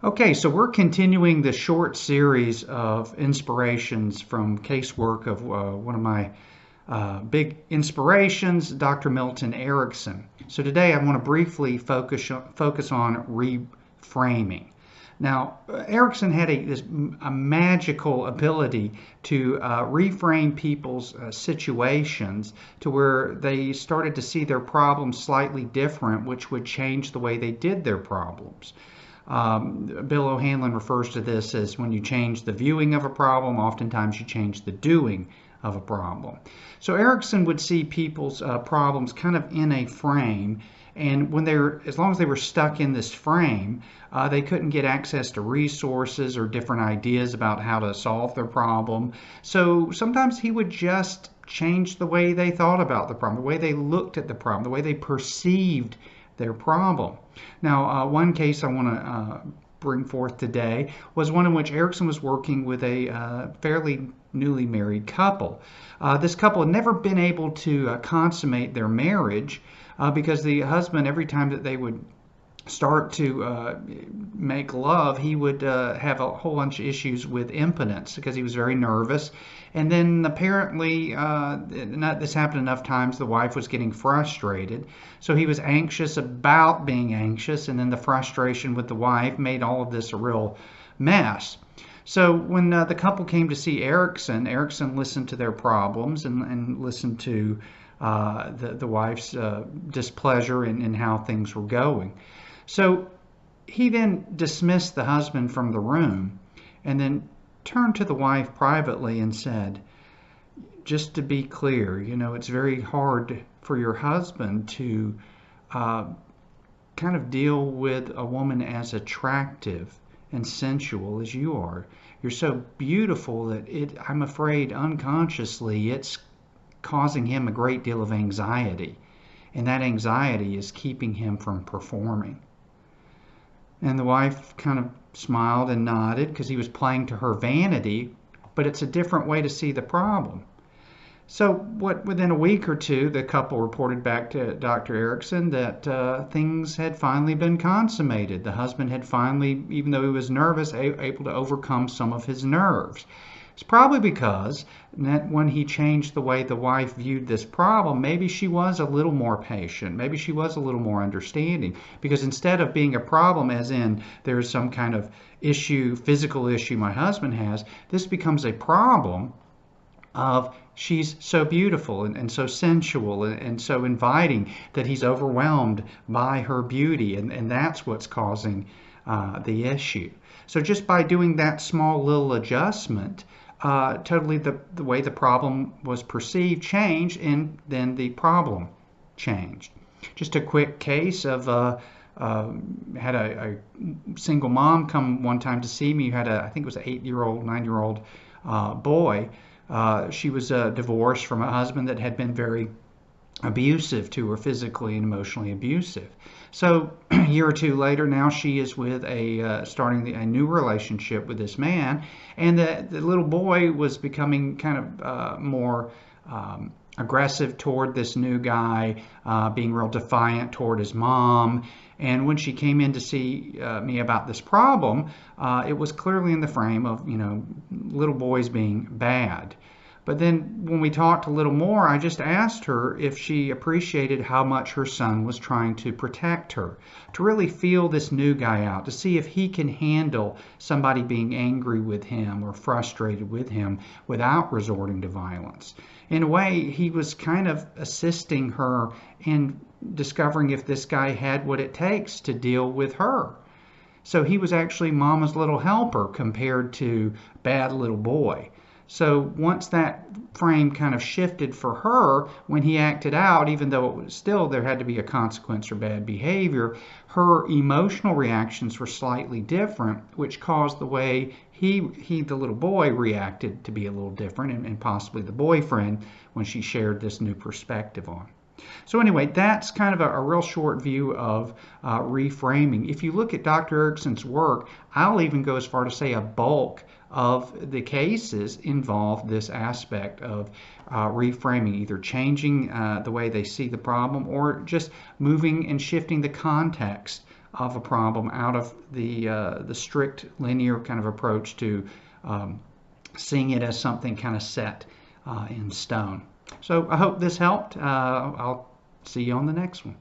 Okay, so we're continuing the short series of inspirations from casework of one of my big inspirations, Dr. Milton Erickson. So today I want to briefly focus on reframing. Now, Erickson had a magical ability to reframe people's situations to where they started to see their problems slightly different, which would change the way they did their problems. Bill O'Hanlon refers to this as when you change the viewing of a problem, oftentimes you change the doing of a problem. So Erickson would see people's problems kind of in a frame, and when as long as they were stuck in this frame, they couldn't get access to resources or different ideas about how to solve their problem. So sometimes he would just change the way they thought about the problem, the way they looked at the problem, the way they perceived their problem. Now, one case I want to bring forth today was one in which Erickson was working with a fairly newly married couple. This couple had never been able to consummate their marriage because the husband, every time that they would start to make love, he would have a whole bunch of issues with impotence because he was very nervous. And then apparently, this happened enough times, the wife was getting frustrated. So he was anxious about being anxious, and then the frustration with the wife made all of this a real mess. So when the couple came to see Erickson, Erickson listened to their problems and listened to the wife's displeasure in how things were going. So he then dismissed the husband from the room and then turned to the wife privately and said, just to be clear, it's very hard for your husband to kind of deal with a woman as attractive and sensual as you are. You're so beautiful that I'm afraid unconsciously it's causing him a great deal of anxiety. And that anxiety is keeping him from performing. And the wife kind of smiled and nodded because he was playing to her vanity, but it's a different way to see the problem. So within a week or two, the couple reported back to Dr. Erickson that things had finally been consummated. The husband had finally, even though he was nervous, able to overcome some of his nerves. It's probably because that when he changed the way the wife viewed this problem, maybe she was a little more patient. Maybe she was a little more understanding. Because instead of being a problem, as in there's some kind of issue, physical issue my husband has, this becomes a problem of she's so beautiful and so sensual and so inviting that he's overwhelmed by her beauty. And that's what's causing the issue. So just by doing that small little adjustment, totally the way the problem was perceived changed, and then the problem changed. Just a quick case of had a single mom come one time to see me who had I think it was an 8-year-old, 9-year-old boy. She was divorced from a husband that had been very abusive to her, physically and emotionally abusive. So a year or two later, now she is with starting a new relationship with this man, and the little boy was becoming kind of more aggressive toward this new guy, being real defiant toward his mom. And when she came in to see me about this problem, it was clearly in the frame of little boys being bad. But then when we talked a little more, I just asked her if she appreciated how much her son was trying to protect her, to really feel this new guy out, to see if he can handle somebody being angry with him or frustrated with him without resorting to violence. In a way, he was kind of assisting her in discovering if this guy had what it takes to deal with her. So he was actually mama's little helper compared to bad little boy. So once that frame kind of shifted for her, when he acted out, even though it was still there had to be a consequence or bad behavior, her emotional reactions were slightly different, which caused the way he the little boy, reacted to be a little different, and possibly the boyfriend when she shared this new perspective on. So anyway, that's kind of a real short view of reframing. If you look at Dr. Erickson's work, I'll even go as far to say a bulk of the cases involve this aspect of reframing, either changing the way they see the problem or just moving and shifting the context of a problem out of the strict linear kind of approach to seeing it as something kind of set in stone. So I hope this helped. I'll see you on the next one.